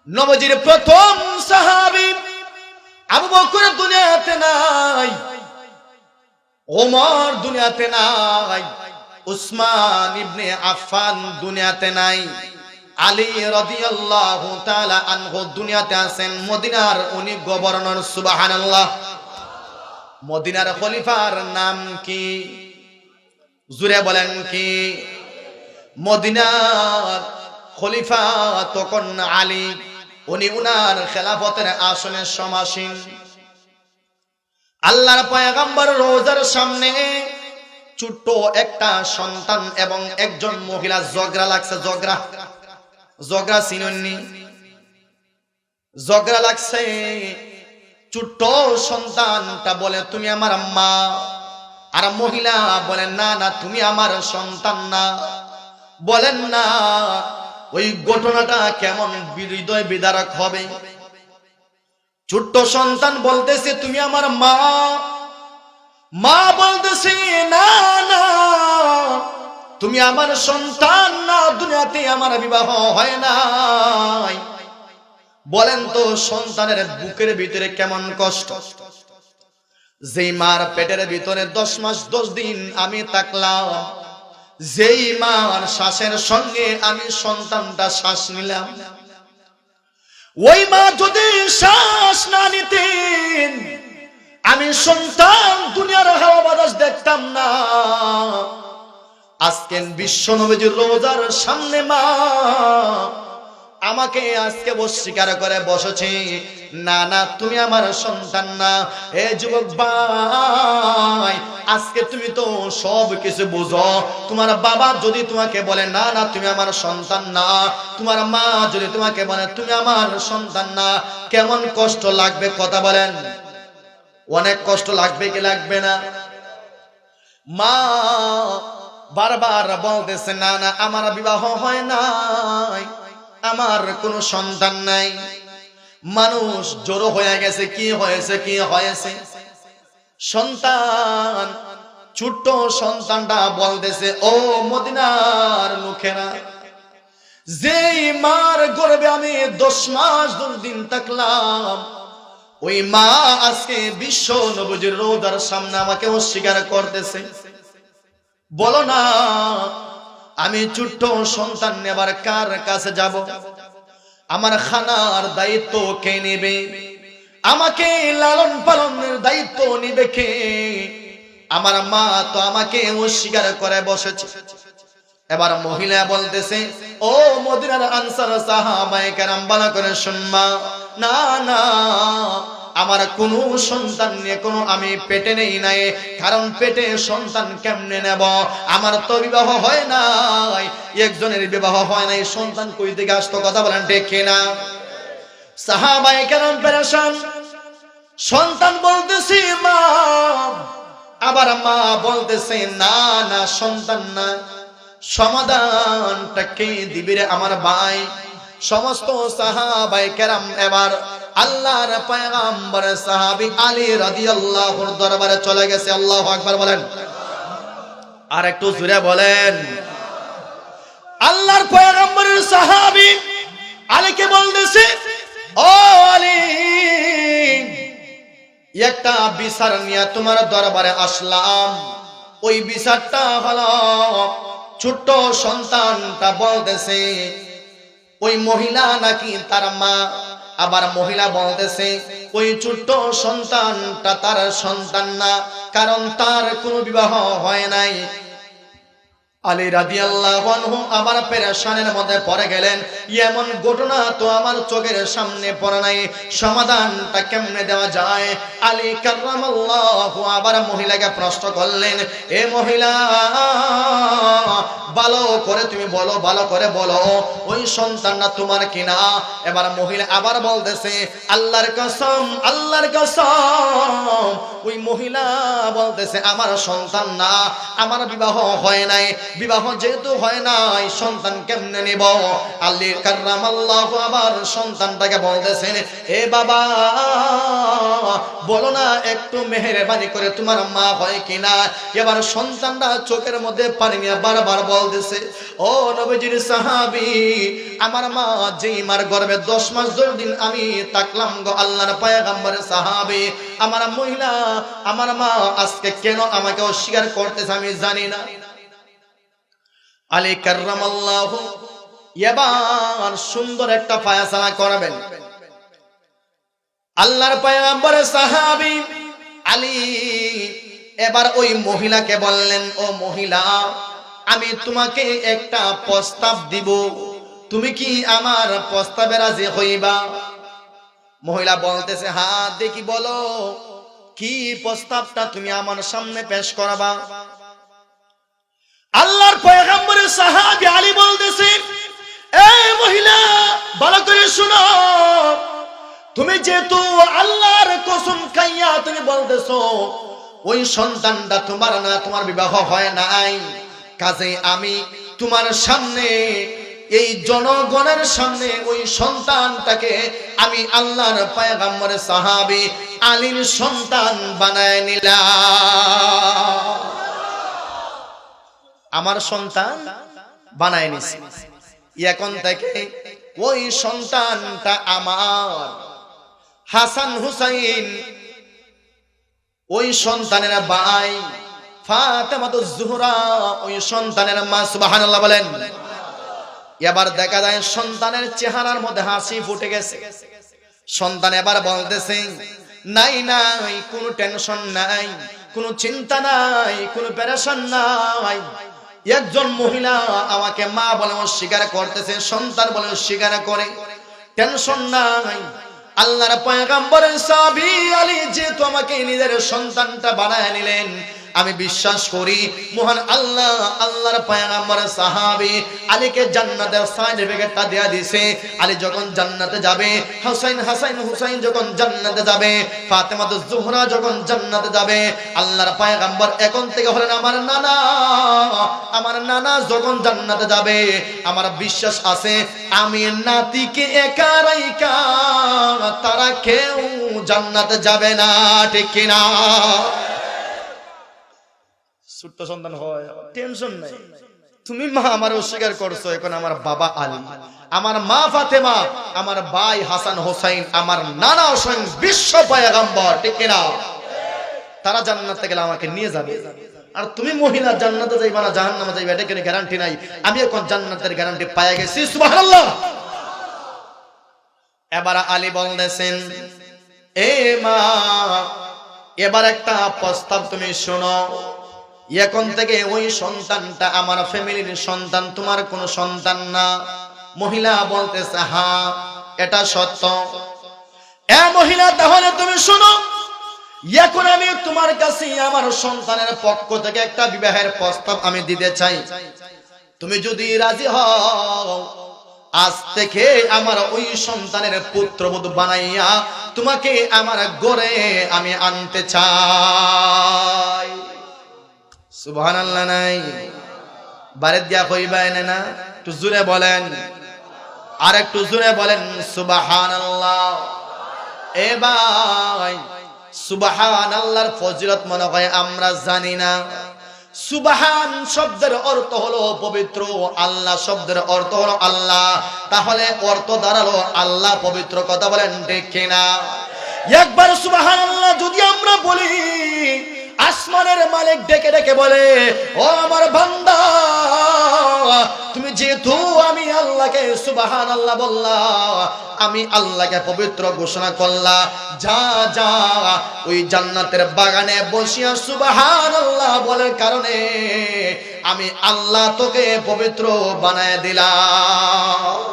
নবীজির প্রথম সাহাবী আবু বকর দুনিয়াতে নাই, ওমর দুনিয়াতে নাই, উসমান ইবনে আফফান দুনিয়াতে নাই, আলী রাদিয়াল্লাহু তাআলা আনহু দুনিয়াতে আছেন। মদিনার উনি গভর্নর। সুবহানাল্লাহ। মদিনার খলিফার নাম কি? জুরে বলেন কি? মদিনার খলিফা তখন আলী, উনি উনার খেলাফতের আসনে সমাসীন। আল্লাহর পয়গম্বর রোজার সামনে ছোট্ট একটা সন্তান এবং একজন মহিলা ঝগড়া লাগছে। ঝগড়া চিনেননি? ঝগড়া লাগছে। ছোট্ট সন্তানটা বলে তুমি আমার মা, আর মহিলা বলেন না না তুমি আমার সন্তান না। বলেন না ওই ঘটনাটা কেমন হৃদয় বিদারক হবে। ছোট্ট সন্তান বলতেছে তুমি আমার মা, মা বলতেছে না না তুমি আমার সন্তান না, দুনিয়াতে আমার বিবাহ হয় নাই। বলেন তো সন্তানের বুকের ভিতরে কেমন কষ্ট। যেই মার পেটের ভিতরে 10 মাস 10 দিন আমি থাকলাম, যেই মার শ্বাসের সঙ্গে আমি সন্তানটা শ্বাস নিলাম, ওই মা যদি শ্বাস না নিতেন আমি সন্তান দুনিয়ার হাওয়া বাতাস দেখতাম না। আজকে বিশ্ব নবীজির রোজার সামনে মা আমাকে আজকে অস্বীকার করে বসেছে, না না তুমি আমার সন্তান না। হে যুবক ভাই, আজকে তুমি তো সব কিছু বুঝো। তোমার বাবা যদি তোমাকে বলে না না তুমি আমার সন্তান না, তোমার মা যদি তোমাকে বলে তুমি আমার সন্তান না, কেমন কষ্ট লাগবে কথা বলেন? অনেক কষ্ট লাগবে কি লাগবে না? মা বারবার বলতেছে না না আমার বিবাহ হয় নাই, আমার কোনো সন্তান নাই। মানুষ জড়ো হয়ে গেছে। কি হয়েছে? কি হয়েছে? সন্তান, ছোট্ট সন্তানটা বলতেছে ও মদিনার লোকেরা, যেই মার গর্ভে আমি 10 মাস 10 দিন থাকলাম, ওই মা আজকে বিশ্ব নবীজির রোজার সামনে আমাকে অস্বীকার করতেছে। বলো না আমি ছোট্ট সন্তান নেবার কার কাছে যাব? আমার খানার দায়িত্ব কে নেবে? আমাকে লালন পালনের দায়িত্ব নিবে কে? আমার মা তো আমাকে অস্বীকার করে বসেছে। এবার মহিলা বলতেছে ও মদিনার আনসার সাহাবায়ে কেরাম ভালো করে শুনমা, না না আমার কোনো সন্তান নিয়ে কোনো আমি পেটে নেই নাই, কারণ পেটে সন্তান কেমনে নেব? আমার তো বিবাহ হয় নাই, একজনের বিবাহ হয় নাই, সন্তান কই থেকে আসতো? কথা বলেন ঠিক কিনা? সাহাবায়ে কেরাম পেরেশান। সন্তান বলতেছি মা, আবার মা বলতেছে না না সন্তান না। সমাধানটা কে দিবে রে আমার ভাই? সমস্ত সাহাবায়ে কেরাম এবার আল্লাহর পয়গম্বর সাহাবী আলী রাদিয়াল্লাহুর দরবারে চলে গেছে। আল্লাহু আকবার বলেন। আর একটু জোরে বলেন। আল্লাহর পয়গম্বরের সাহাবী আলীকে বলতেছে ও আলী, একটা বিচার নিয়ে তোমার দরবারে আসলাম। ওই বিচারটা হলো ছোট্ট সন্তানটা বলতেছে ওই মহিলা নাকি তার মা, আবার মহিলা বলতেছে ওই ছোট্ট সন্তানটা তার সন্তান না, কারণ তার কোনো বিবাহ হয় নাই। আলী রাদিয়াল্লাহু আনহু আবার পেরেশানের মধ্যে পড়ে গেলেন। এমন ঘটনা তো আমার চোখের সামনে পড়ে নাই, সমাধানটা কেমনে দেওয়া যায়? আলী কাররামাল্লাহু আবার মহিলাকে প্রশ্ন করলেন, এ মহিলা ভালো করে তুমি বলো, ভালো করে বলো ওই সন্তানটা তোমার কিনা? এবার মহিলা আবার বলতেছে আল্লাহর কসম, আল্লাহর কসম। ওই মহিলা বলতেছে আমার সন্তান না, আমার বিবাহ হয় নাই, বিবাহ যেহেতু হয় নাই, সন্তান কেমনে নিব? আলী কাররামাল্লাহু আবার সন্তানটাকে বলতেছেন, এ বাবা বলো না একটু মেহেরবানি করে তোমার মা হয় কিনা? এবার সন্তানটা চোখের মধ্যে পানি নিয়ে বারবার বলতেছে, ও নবীজির সাহাবী, আমার মা যেই মার গর্ভে 10 মাস 10 দিন আমি তাকলাম গো আল্লাহর পয়গম্বরের সাহাবী, আমার মহিলা আমার মা আজকে কেন আমাকে অস্বীকার করতেছে আমি জানি না। আলী কাররামাল্লাহু এবার সুন্দর একটা ফায়সালা করবেন। আল্লাহর পয়গম্বরের সাহাবী আলী এবার ওই মহিলাকে বললেন, ও মহিলা, আমি তোমাকে একটা প্রস্তাব দিব, তুমি কি আমার প্রস্তাবে রাজি হইবা? মহিলা বলতেছে, হ্যাঁ দেখি বলো, কি প্রস্তাবটা তুমি আমার সামনে পেশ করবা? আল্লাহর পয়গম্বরের সাহাবী আলী বলতেছে, এই মহিলা ভালো করে শুনো, তুমি যেহেতু আল্লাহর কসম খাইয়া তুমি বলতেছো ওই সন্তানটা তোমার না, তোমার বিবাহ হয় নাই, কাজেই আমি তোমার সামনে এই জনগণের সামনে ওই সন্তানটাকে আমি আল্লাহর পয়গম্বরের সাহাবী আলীর সন্তান বানায় নিলাম। আমার সন্তান বানায় নিছি, এখন থেকে ওই সন্তানটা আমার। হাসান হুসাইন ওই সন্তানের ভাই, ফাতেমাতুজ জোহরা ওই সন্তানের মা। সুবহানাল্লাহ বলেন। এবার দেখা যায় সন্তানের চেহারার মধ্যে হাসি ফুটে গেছে। সন্তান এবার বলতেছে, নাই নাই কোনো টেনশন নাই, কোনো চিন্তা নাই, কোনো পেরেশান নাই। একজন মহিলা আমাকে মা বলে অস্বীকার করতেছে, সন্তান বলে অস্বীকার করে, টেনশন নাই। আল্লাহর পয়গম্বরের সাহাবী আলী যেহেতু আমাকে নিজের সন্তানটা বানায় নিলেন, আমি বিশ্বাস করি মহান আল্লাহ আল্লাহর পয়গম্বরের সাহাবী আলীকে জান্নাতের সার্টিফিকেটটা দেয়া দিয়েছে। আলী যখন জান্নাতে যাবে, হুসাইন যখন জান্নাতে যাবে, ফাতেমাতুজ জোহরা যখন জান্নাতে যাবে, আল্লাহর পয়গম্বর এখন থেকে হলেন আমার নানা। আমার নানা যখন জান্নাতে যাবে, আমার বিশ্বাস আছে আমি নাতিকে একা রাইখা তারা কেউ জান্নাতে যাবে না, ঠিক কিনা? ছোট্ট সন্তান হয়, টেনশন নাই। তুমি মা আমার অস্বীকার করছো, এখন আমার বাবা আলী, আমার মা ফাতেমা, আমার ভাই হাসান হোসাইন, আমার নানা হোসেন বিশ্ব পয়গম্বর, ঠিক কিনা? তারা জান্নাতে গেলে আমাকে নিয়ে যাবে। আর তুমি মহিলা জান্নাতে যাইবা না জাহান্নামে যাইবা, এটা কোনো গ্যারান্টি নাই। আমি এখন জান্নাতের গ্যারান্টি পাইয়া গেছি। সুবহানাল্লাহ। এবার আলী বলতেছেন, এ মা, এবার একটা প্রস্তাব তুমি শোনো, এখন থেকে ওই সন্তানটা আমার ফ্যামিলির সন্তান, তোমার কোনো সন্তান না। মহিলা বলতেছে, হ্যাঁ এটা সত্য। এ মহিলা, তাহলে তুমি শোনো, এখন আমি তোমার কাছে আমার সন্তানের পক্ষ থেকে একটা বিবাহের প্রস্তাব আমি দিতে চাই। তুমি যদি রাজি হও, আজ থেকে আমার ওই সন্তানের পুত্রবধূ বানাইয়া তোমাকে আমার ঘরে আমি আনতে চাই। সুবহানাল্লাহ নাই? বারে দিয়া কইবা এনে না? একটু জোরে বলেন, আর একটু জোরে বলেন সুবহানাল্লাহ। এ ভাই, সুবহানাল্লাহর ফজিলত মনে হয় আমরা জানি না। সুবহান শব্দের অর্থ হলো পবিত্র, আল্লাহ শব্দের অর্থ হলো আল্লাহ, তাহলে অর্থ দাঁড়ালো আল্লাহ পবিত্র। কথা বলেন ঠিক কিনা? একবার সুবহানাল্লাহ যদি আমরা বলি, আসমানের মালিক ডেকে ডেকে বলে, ও আমার বান্দা, তুমি যেহেতু আমি আল্লাহকে সুবহানাল্লাহ বললা, আমি আল্লাহকে পবিত্র ঘোষণা করলা, যা যা ওই জান্নাতের বাগানে বসিয়া সুবহানাল্লাহ বলার কারণে আমি আল্লাহ তোকে পবিত্র বানায় দিলাম।